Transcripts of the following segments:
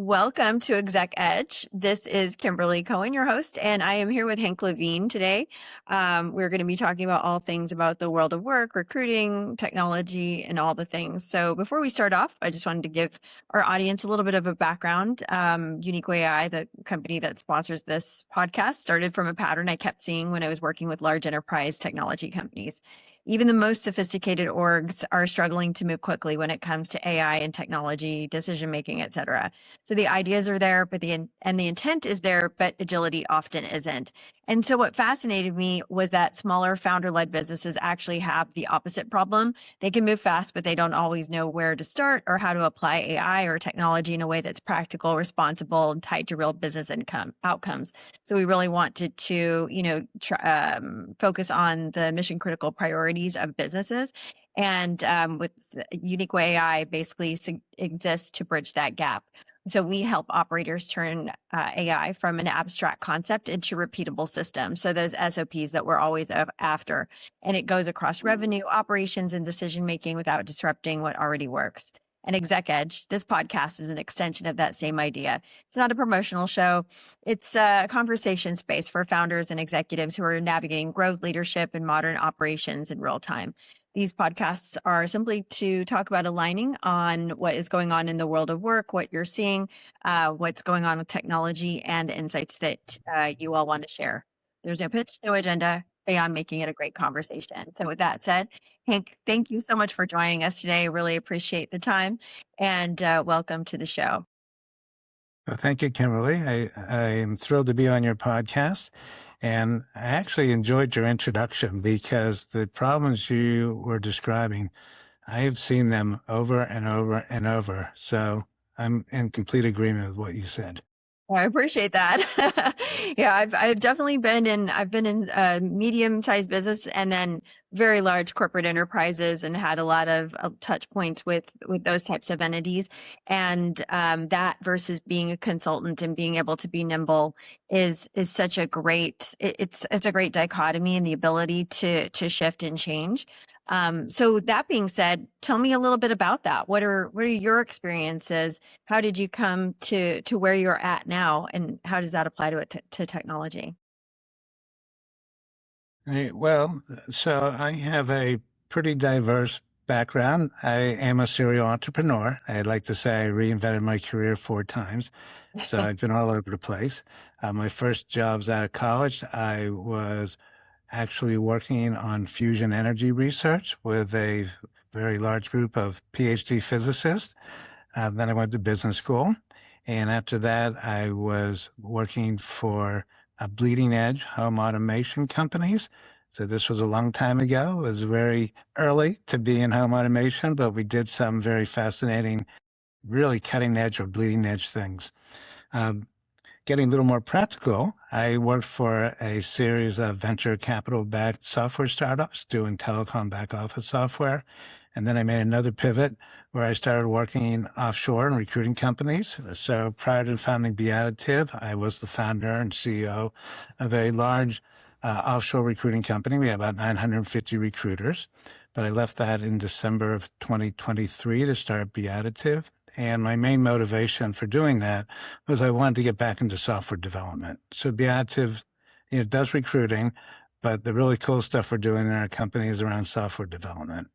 Welcome to Exec Edge. This is Kimberly Cohen, your host, and I am here with Hank Levine today. We're going to be talking about all things about the world of work, recruiting, technology, and all the things. So before we start off, I just wanted to give our audience a little bit of a background. Uniqua AI, the company that sponsors this podcast, started from a pattern I kept seeing when I was working with large enterprise technology companies. Even the most sophisticated orgs are struggling to move quickly when it comes to AI and technology, decision making, et cetera. So the ideas are there, but the intent is there, but agility often isn't. And so what fascinated me was that smaller founder-led businesses actually have the opposite problem. They can move fast, but they don't always know where to start or how to apply AI or technology in a way that's practical, responsible, and tied to real business outcomes. So we really wanted to, focus on the mission critical priorities of businesses. And with Uniqua AI basically exists to bridge that gap. So we help operators turn AI from an abstract concept into repeatable systems. So those SOPs that we're always after, and it goes across revenue, operations, and decision-making without disrupting what already works. And Exec Edge, this podcast is an extension of that same idea. It's not a promotional show. It's a conversation space for founders and executives who are navigating growth, leadership, and modern operations in real time. These podcasts are simply to talk about aligning on what is going on in the world of work, what you're seeing, what's going on with technology, and the insights that you all want to share. There's no pitch, no agenda, beyond making it a great conversation. So with that said, Hank, thank you so much for joining us today. Really appreciate the time, and welcome to the show. Well, thank you, Kimberly. I am thrilled to be on your podcast. And I actually enjoyed your introduction because the problems you were describing, I have seen them over and over and over. So I'm in complete agreement with what you said. I appreciate that. Yeah, I've definitely been in medium-sized business and then very large corporate enterprises and had a lot of touch points with those types of entities. And that versus being a consultant and being able to be nimble is such a great it's a great dichotomy in the ability to shift and change. So that being said, tell me a little bit about that. What are your experiences? How did you come to where you're at now, and how does that apply to technology? Well, so I have a pretty diverse background. I am a serial entrepreneur. I'd like to say I reinvented my career 4 times. So I've been all over the place. My first jobs out of college, I was actually working on fusion energy research with a very large group of PhD physicists. Then I went to business school. And after that, I was working for bleeding edge home automation companies. So this was a long time ago. It was very early to be in home automation, but we did some very fascinating, really cutting edge or bleeding edge things. Getting a little more practical, I worked for a series of venture capital-backed software startups doing telecom back office software. And then I made another pivot where I started working offshore in recruiting companies. So prior to founding Beadditive, I was the founder and CEO of a large offshore recruiting company. We had about 950 recruiters, but I left that in December of 2023 to start Beadditive. And my main motivation for doing that was I wanted to get back into software development. So Beadditive, does recruiting, but the really cool stuff we're doing in our company is around software development.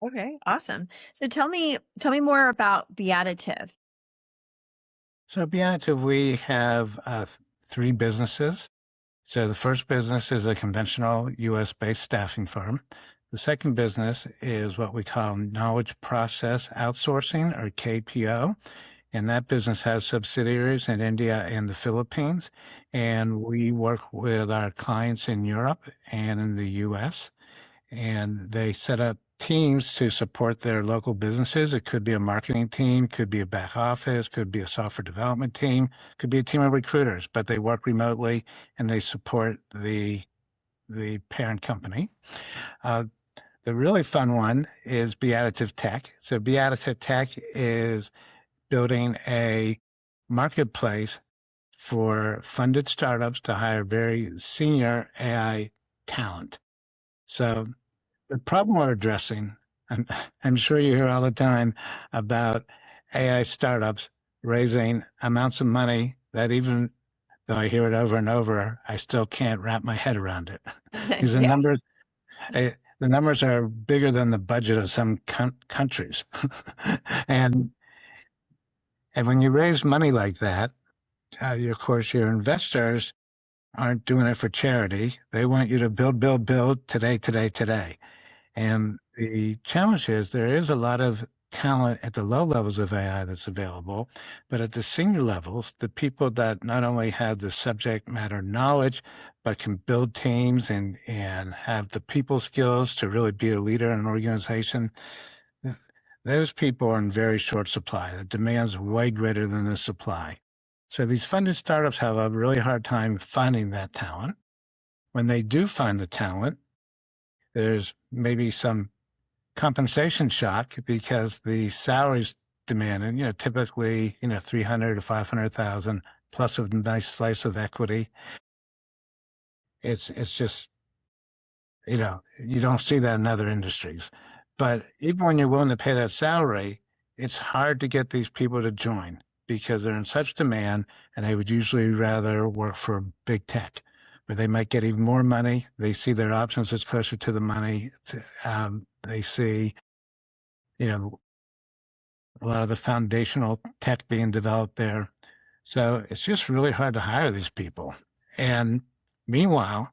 Okay, awesome. So tell me more about Beadditive. So Beadditive, we have 3 businesses. So the first business is a conventional US-based staffing firm. The second business is what we call knowledge process outsourcing, or KPO. And that business has subsidiaries in India and the Philippines. And we work with our clients in Europe and in the US. And they set up teams to support their local businesses. It could be a marketing team, could be a back office, could be a software development team, could be a team of recruiters, but they work remotely and they support the parent company. The really fun one is Beadditive Tech. So Beadditive Tech is building a marketplace for funded startups to hire very senior AI talent. So the problem we're addressing, I'm sure you hear all the time about AI startups raising amounts of money that, even though I hear it over and over, I still can't wrap my head around it. Because Yeah. the numbers are bigger than the budget of some countries. and and when you raise money like that, of course, your investors aren't doing it for charity. They want you to build, build, build today, today, today. And the challenge is there is a lot of talent at the low levels of AI that's available, but at the senior levels, the people that not only have the subject matter knowledge, but can build teams and have the people skills to really be a leader in an organization, those people are in very short supply. The demand's way greater than the supply. So these funded startups have a really hard time finding that talent. When they do find the talent, there's maybe some compensation shock because the salaries demanded, typically, 300 to 500,000 plus a nice slice of equity. It's just, you don't see that in other industries. But even when you're willing to pay that salary, it's hard to get these people to join because they're in such demand, and they would usually rather work for big tech, where they might get even more money. They see their options as closer to the money. They see, a lot of the foundational tech being developed there. So it's just really hard to hire these people. And meanwhile,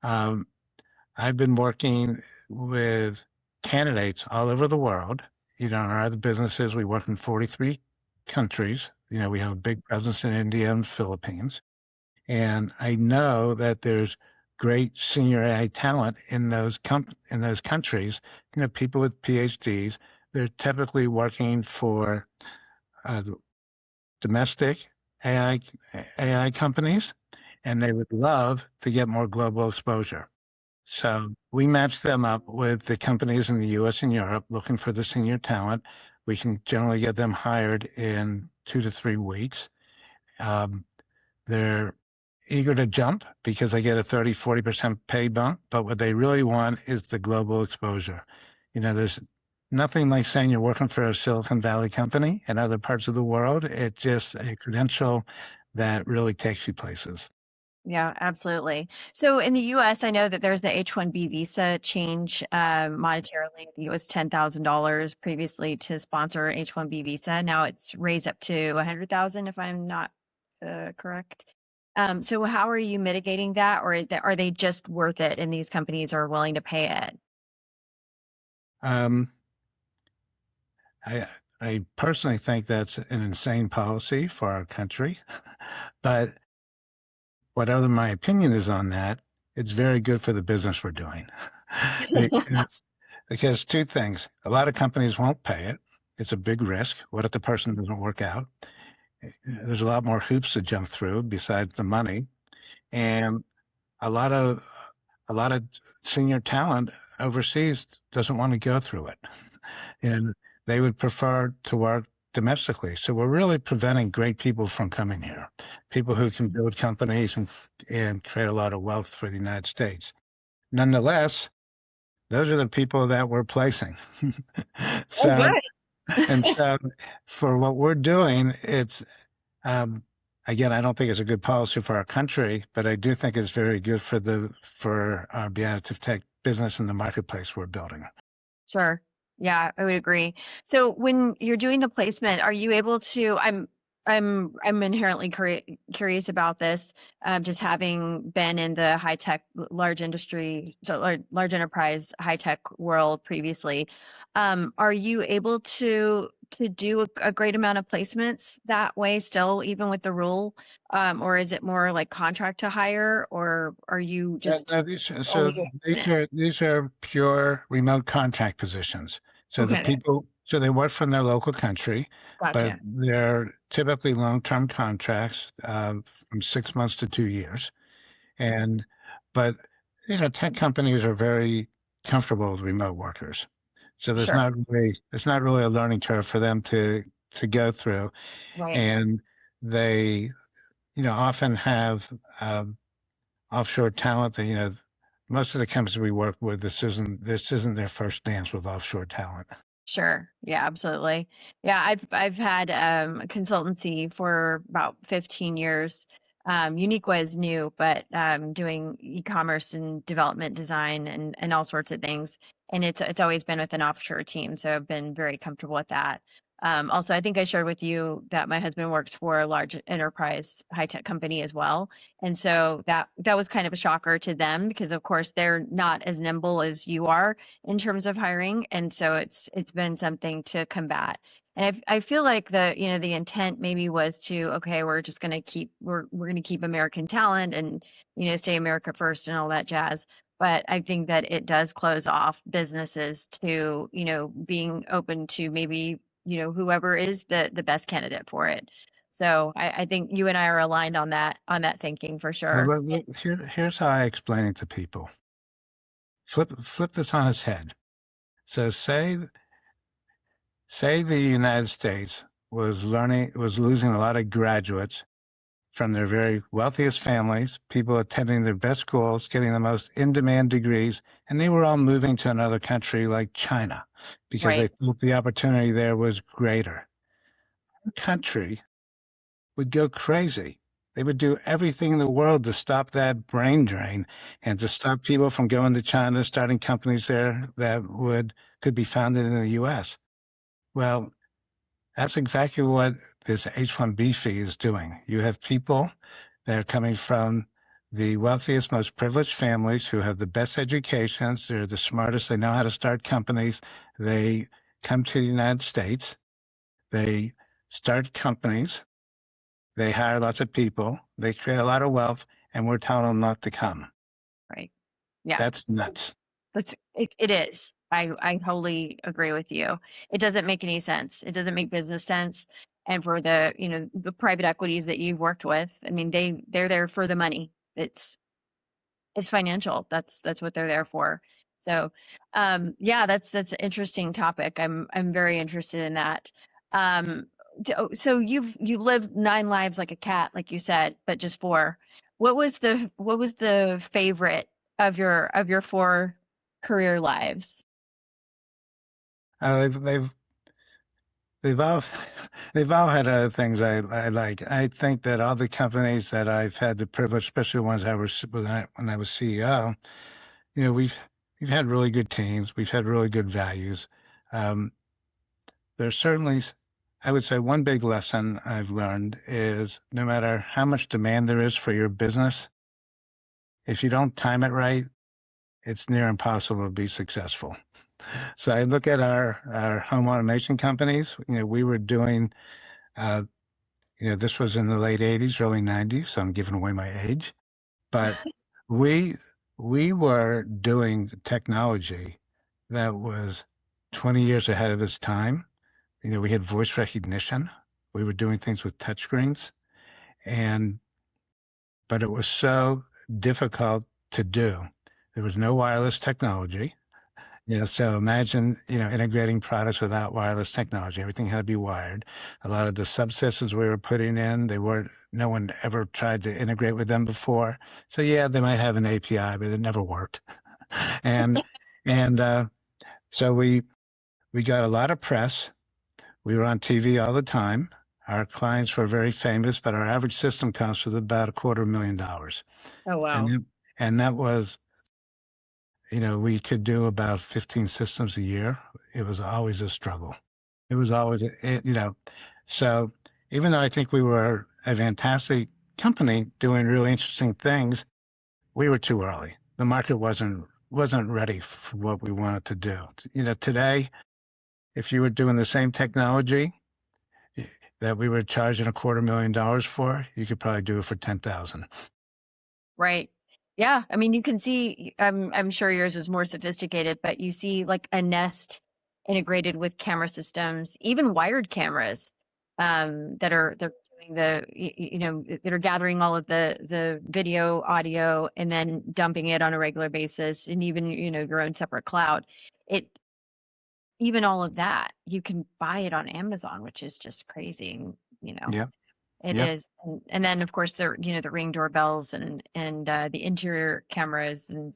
I've been working with candidates all over the world. In our other businesses, we work in 43 countries. We have a big presence in India and Philippines. And I know that there's great senior AI talent in those countries. People with PhDs. They're typically working for domestic AI companies, and they would love to get more global exposure. So we match them up with the companies in the US and Europe looking for the senior talent. We can generally get them hired in 2 to 3 weeks. They're eager to jump because they get a 30-40% pay bump, but what they really want is the global exposure. There's nothing like saying you're working for a Silicon Valley company in other parts of the world. It's just a credential that really takes you places. Yeah, absolutely. So in the US, I know that there's the H-1B visa change monetarily. I think it was $10,000 previously to sponsor H-1B visa. Now it's raised up to 100,000 if I'm not correct. So how are you mitigating that, or are they just worth it and these companies are willing to pay it? Um, I personally think that's an insane policy for our country, but whatever my opinion is on that, it's very good for the business we're doing. Because two things, a lot of companies won't pay it. It's a big risk. What if the person doesn't work out? There's a lot more hoops to jump through besides the money. And a lot of senior talent overseas doesn't want to go through it. And they would prefer to work domestically. So we're really preventing great people from coming here, people who can build companies and create a lot of wealth for the United States. Nonetheless, those are the people that we're placing. Oh, So, good. and so for what we're doing, it's, again, I don't think it's a good policy for our country, but I do think it's very good for our additive tech business and the marketplace we're building. Sure. Yeah, I would agree. So when you're doing the placement, are you able to, I'm inherently curious about this, just having been in the high tech, large industry, so large enterprise, high tech world previously. Are you able to do a great amount of placements that way still, even with the rule? Or is it more like contract to hire, or are you just No, only doing it? these are pure remote contract positions. So Okay, they work from their local country, but gotcha. they're typically long-term contracts, from 6 months to 2 years. And, but, tech companies are very comfortable with remote workers. So Sure. it's not really a learning curve for them to go through. Right. And they, often have, offshore talent that, most of the companies we work with, this isn't their first dance with offshore talent. Sure. Yeah, absolutely. Yeah, I've had a consultancy for about 15 years. Uniqua is new, but doing e-commerce and development design and all sorts of things. And it's always been with an offshore team, so I've been very comfortable with that. Also, I think I shared with you that my husband works for a large enterprise high tech company as well. And so that was kind of a shocker to them because of course they're not as nimble as you are in terms of hiring, and so it's been something to combat. And I feel like the intent maybe was to, okay, we're just going to we're going to keep American talent and stay America first and all that jazz. But I think that it does close off businesses to being open to maybe whoever is the best candidate for it. So I think you and I are aligned on that thinking for Well, sure. here's how I explain it to people. Flip this on its head. So say the United States was losing a lot of graduates from their very wealthiest families, people attending their best schools, getting the most in-demand degrees, and they were all moving to another country like China because they Right. thought the opportunity there was greater. The country would go crazy. They would do everything in the world to stop that brain drain and to stop people from going to China, starting companies there that could be founded in the US. Well, that's exactly what this H-1B fee is doing. You have people that are coming from the wealthiest, most privileged families who have the best educations. They're the smartest. They know how to start companies. They come to the United States. They start companies. They hire lots of people. They create a lot of wealth, and we're telling them not to come. Right. Yeah. That's nuts. It is. I totally agree with you. It doesn't make any sense. It doesn't make business sense. And for the private equities that you've worked with, I mean, they're there for the money. It's financial. That's what they're there for. So, yeah, that's an interesting topic. I'm very interested in that. Um, so you've lived 9 lives like a cat, like you said, but just four. What was the favorite of your four career lives? Uh, they've, they've, they've all, they've all had other things I like. I think that all the companies that I've had the privilege, especially the ones when I was CEO, we've had really good teams. We've had really good values. Um, there's certainly, I would say, one big lesson I've learned is no matter how much demand there is for your business, if you don't time it right, it's near impossible to be successful. So I look at our home automation companies. We were doing, uh, this was in the late '80s, early '90s. So I'm giving away my age, but we we were doing technology that was 20 years ahead of its time. We had voice recognition. We were doing things with touchscreens, and but it was so difficult to do. There was no wireless technology. So imagine, integrating products without wireless technology. Everything had to be wired. A lot of the subsystems we were putting in, no one ever tried to integrate with them before. So yeah, they might have an API, but it never worked. And and so we got a lot of press. We were on TV all the time. Our clients were very famous, but our average system cost was about $250,000. Oh And wow. that was, we could do about 15 systems a year. It was always a struggle. It was always, so even though I think we were a fantastic company doing really interesting things, we were too early. The market wasn't ready for what we wanted to do. Today, if you were doing the same technology that we were charging $250,000 for, you could probably do it for 10,000. Right. Yeah. I mean, you can see, I'm sure yours is more sophisticated, but you see like a Nest integrated with camera systems, even wired cameras, they're doing that are gathering all of the video, audio, and then dumping it on a regular basis, and even, your own separate cloud. It Even all of that, you can buy it on Amazon, which is just crazy, you know. Yeah. It Yep. is. And then of course the Ring doorbells and the interior cameras and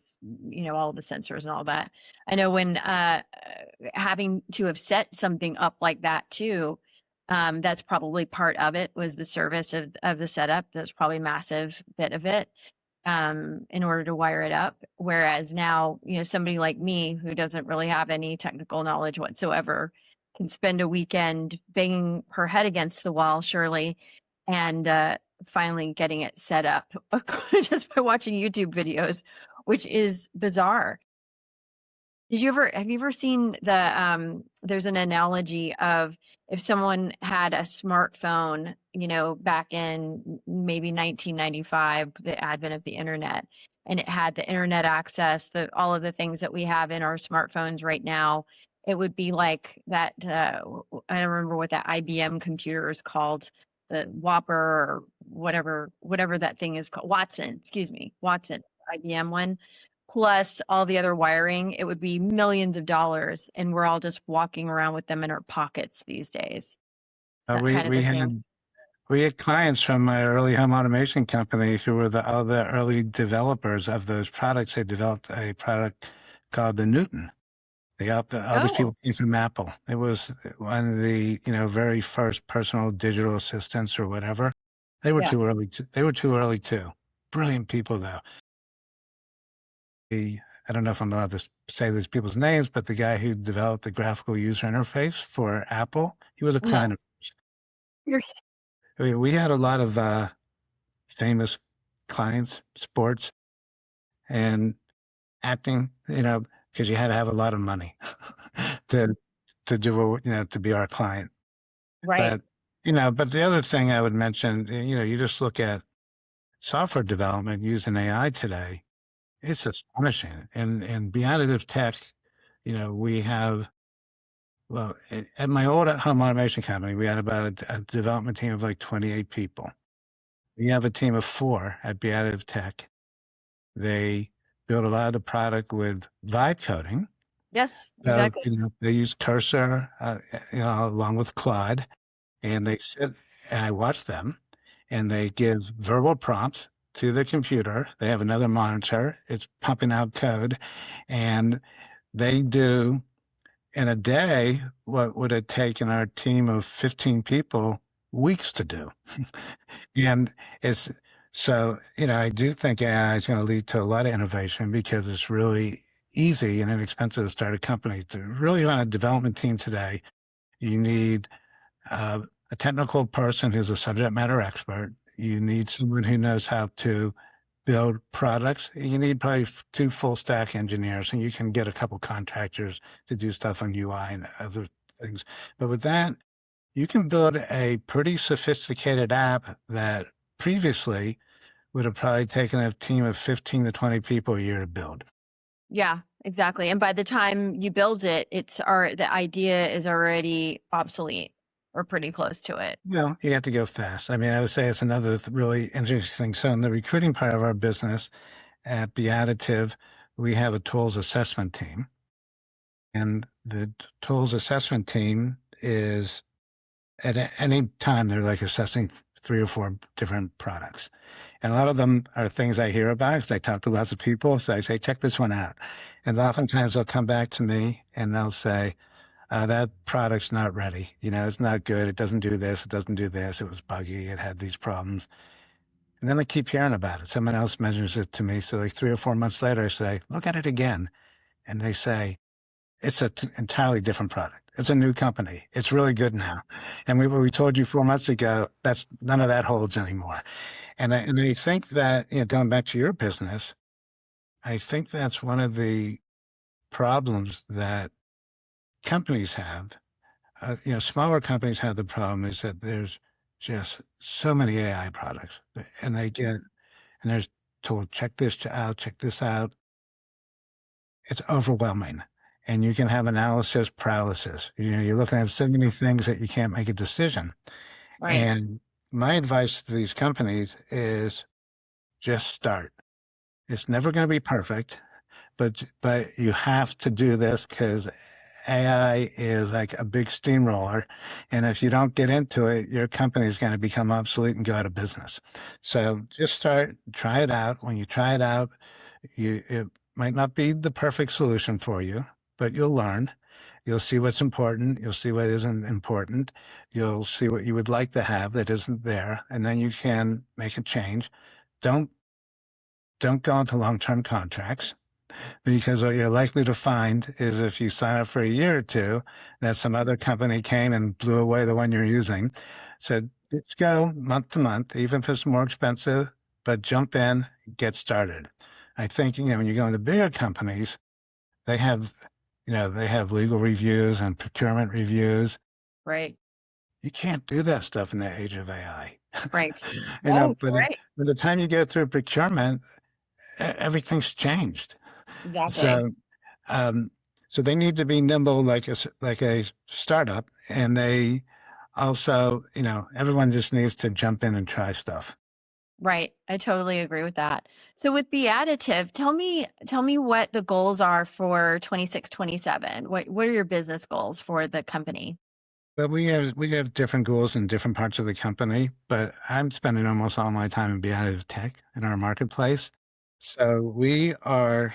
all the sensors and all that. I know when having to have set something up like that too, that's probably part of it was the service of the setup. That's probably a massive bit of it in order to wire it up. Whereas now, somebody like me who doesn't really have any technical knowledge whatsoever can spend a weekend banging her head against the wall, surely, and finally getting it set up just by watching YouTube videos, which is bizarre. Have you ever seen there's an analogy of if someone had a smartphone, back in maybe 1995, the advent of the internet, and it had the internet access, all of the things that we have in our smartphones right now, it would be like that, I don't remember what that IBM computer is called, the Whopper or whatever that thing is called, Watson, excuse me, Watson, IBM one plus all the other wiring, it would be millions of dollars. And we're all just walking around with them in our pockets these days. Is Uh, that we kind of the we same? had we had clients from my early home automation company who were the early developers of those products. They developed a product called the Newton. All these Oh, people came from Apple. It was one of the very first personal digital assistants or whatever. yeah. They were too early too. Brilliant people though. I don't know if I'm allowed to say these people's names, but the guy who developed the graphical user interface for Apple, he was a No, client of you're we had a lot of famous clients, sports and acting, because you had to have a lot of money to to be our client. right. But but the other thing I would mention, you just look at software development using AI today. It's astonishing. And beyond additive tech, we have well at my old home automation company, we had about a development team of like 28 people. We have a team of 4 at Be Additive Tech. They build a lot of the product with vibe coding. Yes, So, exactly. they use Cursor, along with Claude, and they sit and I watch them, and they give verbal prompts to the computer. They have another monitor. It's pumping out code, and they do in a day what would have taken our team of 15 people weeks to do. And it's so, I do think AI is going to lead to a lot of innovation because it's really easy and inexpensive to start a company. To really on a development team today, you need uh, a technical person who's a subject matter expert. You need someone who knows how to build products. You need probably 2 full stack engineers, and you can get a couple contractors to do stuff on UI and other things. But with that, you can build a pretty sophisticated app that previously would have probably taken a team of 15 to 20 people a year to build. Yeah, exactly. And by the time you build it, the idea is already obsolete or pretty close to it. Well, you have to go fast. I mean, I would say it's another really interesting thing. So in the recruiting part of our business at Be Additive, we have a tools assessment team. And the tools assessment team is at any time they're like assessing 3 or 4 different products. And a lot of them are things I hear about because I talk to lots of people. So I say, check this one out. And oftentimes they'll come back to me and they'll say, that product's not ready. It's not good. It doesn't do this. It doesn't do this. It was buggy. It had these problems. And then I keep hearing about it. Someone else mentions it to me. So like 3 or 4 months later, I say, look at it again. And they say, it's an entirely different product. It's a new company. It's really good now. And what we told you 4 months ago, that's none of that holds anymore. And I think that, going back to your business, I think that's one of the problems that companies have. Smaller companies have the problem is that there's just so many AI products, and there's told check this out, check this out. It's overwhelming, and you can have analysis paralysis. You're looking at so many things that you can't make a decision. Right. And my advice to these companies is just start. It's never going to be perfect, but you have to do this because AI is like a big steamroller, and if you don't get into it, your company is going to become obsolete and go out of business. So just try it out. When you try it out, it might not be the perfect solution for you, but you'll learn. You'll see what's important. You'll see what isn't important. You'll see what you would like to have that isn't there, and then you can make a change. Don't don't go into long-term contracts, because what you're likely to find is if you sign up for a year or two, that some other company came and blew away the one you're using. So just go month to month, even if it's more expensive, but jump in, get started. I think, when you go into bigger companies, they have, they have legal reviews and procurement reviews. Right. You can't do that stuff in the age of AI. Right. Right. But Right. by the time you get through procurement, everything's changed. Exactly. So, um, so they need to be nimble like a startup, and they also, everyone just needs to jump in and try stuff. Right. I totally agree with that. So with Be Additive, tell me what the goals are for 26, 27. What are your business goals for the company? But we have different goals in different parts of the company, but I'm spending almost all my time in Be Tech in our marketplace. So we are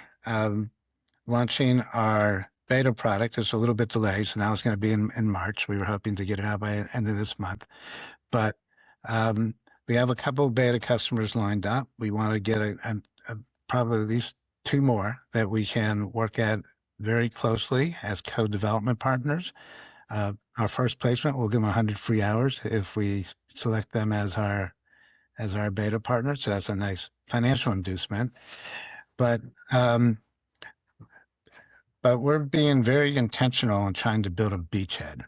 launching our beta product. It's a little bit delayed, so now it's going to be in March. We were hoping to get it out by the end of this month, but um, we have a couple of beta customers lined up. We want to get probably at least two more that we can work at very closely as co-development partners. Our first placement, we'll give them 100 free hours if we select them as our beta partner. So that's a nice financial inducement. But we're being very intentional in trying to build a beachhead.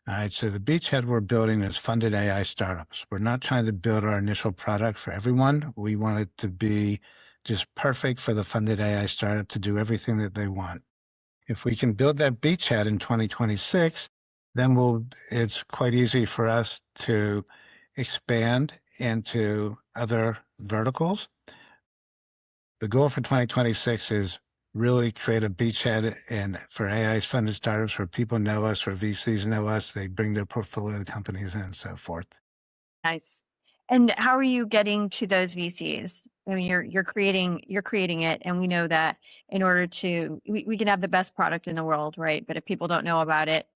All right, so the beachhead we're building is funded AI startups. We're not trying to build our initial product for everyone. We want it to be just perfect for the funded AI startup to do everything that they want. If we can build that beachhead in 2026, then it's quite easy for us to expand into other verticals. The goal for 2026 is really create a beachhead for AI funded startups where people know us, where VCs know us, they bring their portfolio companies in and so forth. Nice. And how are you getting to those VCs? I mean, you're creating it, and we know that in order to we can have the best product in the world, right? But if people don't know about it,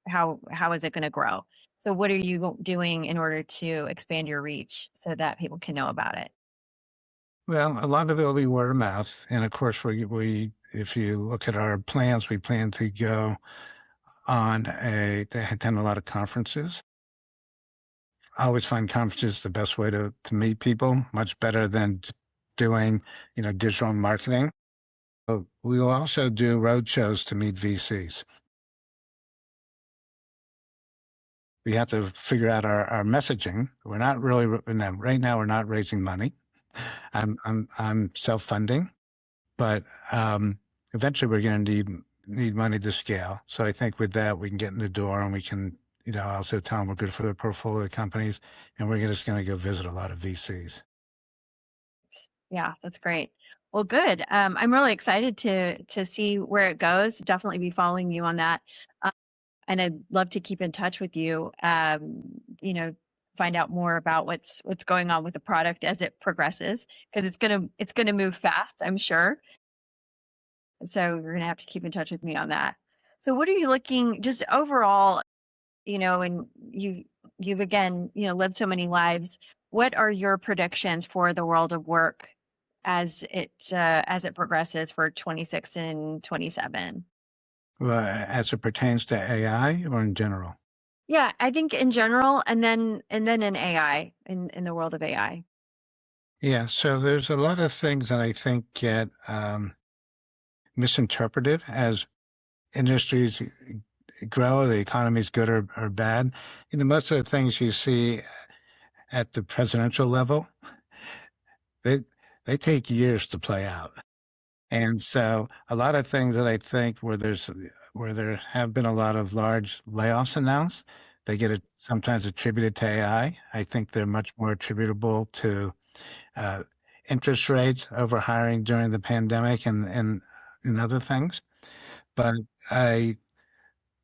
how is it going to grow? So what are you doing in order to expand your reach so that people can know about it? Well, a lot of it will be word of mouth. And of course, if you look at our plans, we plan to go to attend a lot of conferences. I always find conferences the best way to meet people, much better than doing, digital marketing. But we will also do road shows to meet VCs. We have to figure out our messaging. We're not really, right now, we're not raising money. I'm self-funding, but eventually we're going to need money to scale. So I think with that, we can get in the door, and we can, also tell them we're good for the portfolio companies, and we're just going to go visit a lot of VCs. Yeah, that's great. Well, good. I'm really excited to see where it goes. Definitely be following you on that. And I'd love to keep in touch with you. Find out more about what's going on with the product as it progresses, because it's gonna move fast, I'm sure. So you're gonna have to keep in touch with me on that. So what are you looking just overall, and you've again, lived so many lives. What are your predictions for the world of work as it progresses for 26 and 27? Well, as it pertains to AI or in general? Yeah, I think in general, and then in AI, in the world of AI. Yeah, so there's a lot of things that I think get misinterpreted as industries grow, the economy's good or bad. Most of the things you see at the presidential level, they they take years to play out. And so a lot of things that I think where there have been a lot of large layoffs announced, they get it sometimes attributed to AI. I think they're much more attributable to uh, interest rates, over hiring during the pandemic, and other things. But I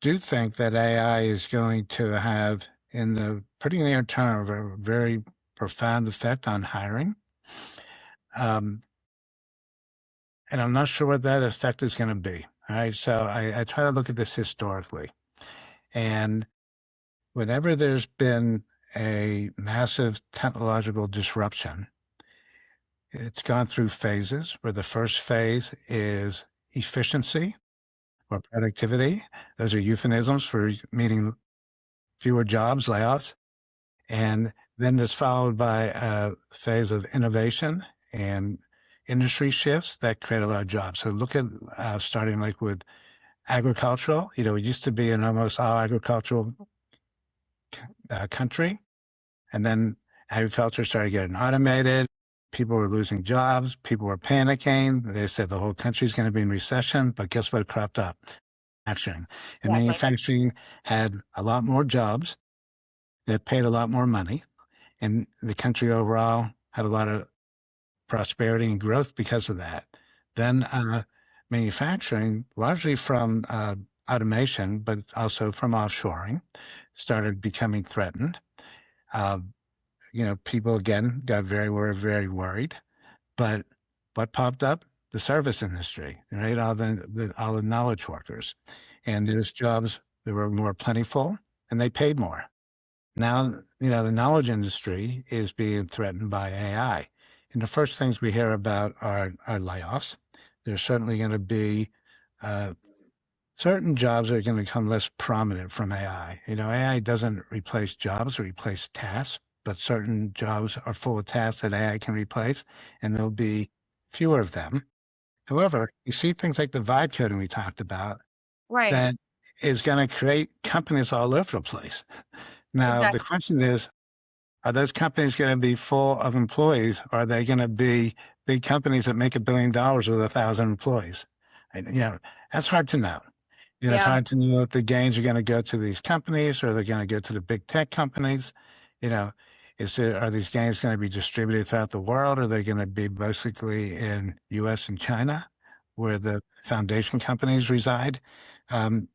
do think that AI is going to have, in the pretty near term, a very profound effect on hiring. Um, and I'm not sure what that effect is going to be. All right. So I try to look at this historically. And whenever there's been a massive technological disruption, it's gone through phases where the first phase is efficiency or productivity. Those are euphemisms for meaning fewer jobs, layoffs. And then it's followed by a phase of innovation and industry shifts that create a lot of jobs. So look at starting like with agricultural. It used to be an almost all agricultural country. And then agriculture started getting automated. People were losing jobs. People were panicking. They said the whole country's going to be in recession. But guess what cropped up? Manufacturing. And Exactly. manufacturing had a lot more jobs that paid a lot more money. And the country overall had a lot of prosperity and growth because of that. Then manufacturing, largely from automation, but also from offshoring, started becoming threatened. Uh, people again were very worried. But what popped up? The service industry, right? All the knowledge workers, and there's jobs that were more plentiful, and they paid more. Now, the knowledge industry is being threatened by AI. And the first things we hear about are layoffs. There's certainly going to be certain jobs that are going to become less prominent from AI. AI doesn't replace jobs or replace tasks, but certain jobs are full of tasks that AI can replace, and there'll be fewer of them. However, you see things like the vibe coding we talked about Right. that is going to create companies all over the place. Now, the Exactly. question is, are those companies going to be full of employees? Or are they going to be big companies that make $1 billion with 1,000 employees? And, that's hard to know. It's Yeah. hard to know if the gains are going to go to these companies or they're going to go to the big tech companies. You know, are these gains going to be distributed throughout the world? Or are they going to be basically in US and China where the foundation companies reside? Um,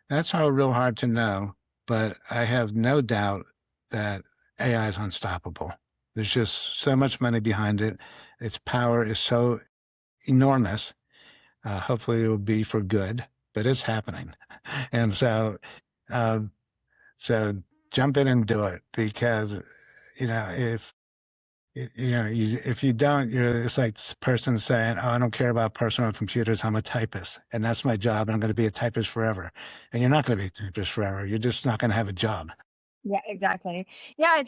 that's all real hard to know, but I have no doubt that AI is unstoppable. There's just so much money behind it. Its power is so enormous. Hopefully, it will be for good, but it's happening. And uh, so jump in and do it because if if you don't, it's like this person saying, "Oh, I don't care about personal computers. I'm a typist, and that's my job. And I'm going to be a typist forever." And you're not going to be a typist forever. You're just not going to have a job. Yeah, exactly. Yeah,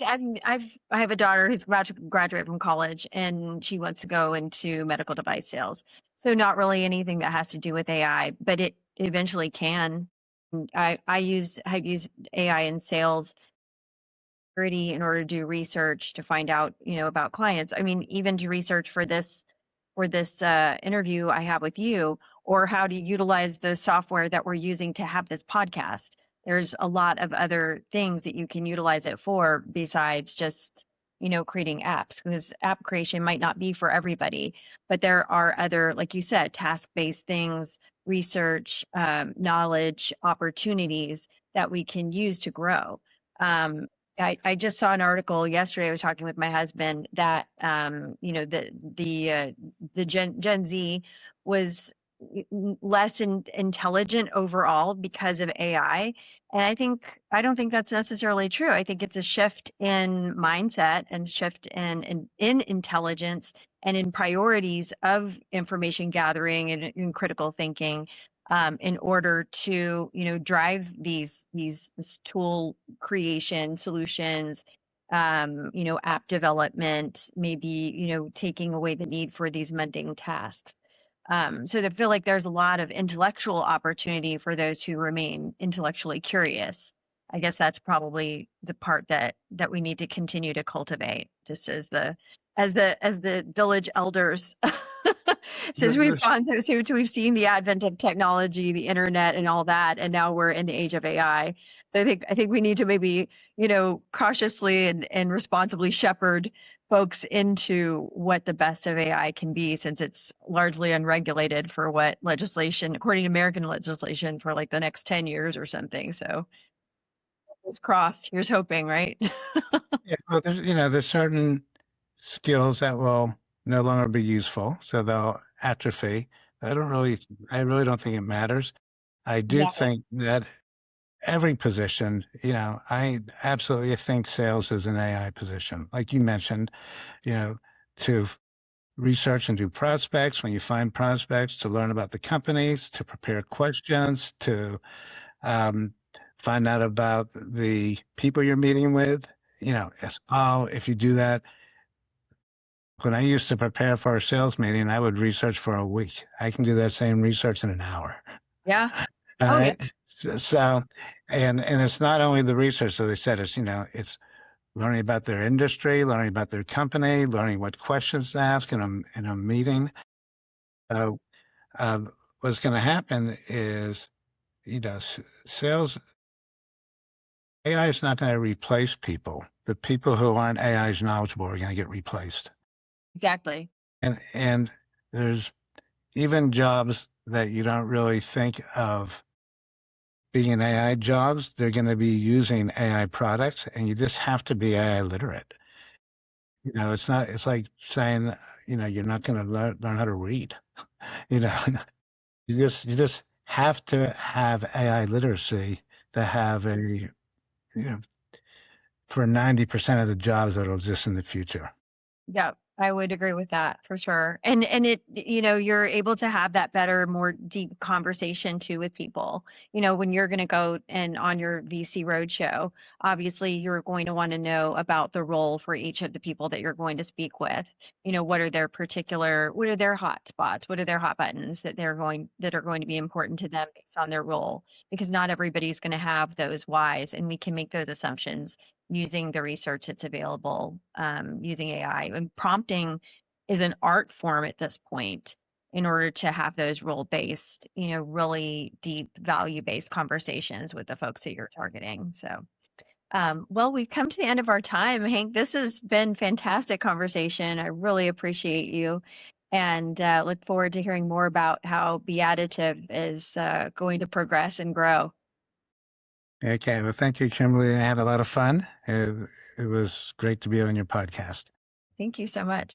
I have a daughter who's about to graduate from college, and she wants to go into medical device sales. So not really anything that has to do with AI, but it eventually can. I've used AI in sales already in order to do research to find out, about clients. I mean, even to research for this interview I have with you, or how to utilize the software that we're using to have this podcast. There's a lot of other things that you can utilize it for besides just, creating apps, because app creation might not be for everybody, but there are other, like you said, task-based things, research, knowledge, opportunities that we can use to grow. Um, I just saw an article yesterday. I was talking with my husband that the Gen Z was less intelligent overall because of AI. And I don't think that's necessarily true. I think it's a shift in mindset and shift in intelligence and in priorities of information gathering and in critical thinking, in order to, drive this tool creation solutions, app development, maybe, taking away the need for these mundane tasks. So I feel like there's a lot of intellectual opportunity for those who remain intellectually curious. I guess that's probably the part that we need to continue to cultivate, just as the village elders. Since we've gone through, since we've seen the advent of technology, the internet, and all that, and now we're in the age of AI. So I think we need to maybe, cautiously and responsibly shepherd folks into what the best of AI can be, since it's largely unregulated for what legislation, according to American legislation, for like the next 10 years or something. So fingers crossed. Here's hoping, right? Yeah, well, there's certain skills that will no longer be useful, so they'll atrophy. I really don't think it matters. I do Yeah. think that every position, I absolutely think sales is an AI position. Like you mentioned, you know, to research and do prospects, when you find prospects, to learn about the companies, to prepare questions, to um, find out about the people you're meeting with. If you do that, when I used to prepare for a sales meeting, I would research for a week. I can do that same research in an hour. Yeah. All Oh, yeah. right. So, and it's not only the research. So they said it's learning about their industry, learning about their company, learning what questions to ask in a meeting. So, what's going to happen is, sales AI is not going to replace people. The people who aren't AI's knowledgeable are going to get replaced. Exactly. And there's even jobs that you don't really think of being AI jobs, they're going to be using AI products, and you just have to be AI literate. It's not, it's like saying, you're not going to learn how to read. You know, you just have to have AI literacy to have you know, for 90% of the jobs that will exist in the future. Yeah, I would agree with that for sure. And you're able to have that better, more deep conversation too with people. When you're going to go and on your VC roadshow, obviously you're going to want to know about the role for each of the people that you're going to speak with. What are their hot spots? What are their hot buttons that are going to be important to them based on their role? Because not everybody's going to have those whys, and we can make those assumptions using the research that's available, using AI. And prompting is an art form at this point in order to have those role-based, really deep value-based conversations with the folks that you're targeting. So, well, we've come to the end of our time. Hank, this has been fantastic conversation. I really appreciate you, and look forward to hearing more about how Be Additive is going to progress and grow. Okay. Well, thank you, Kimberly. I had a lot of fun. It was great to be on your podcast. Thank you so much.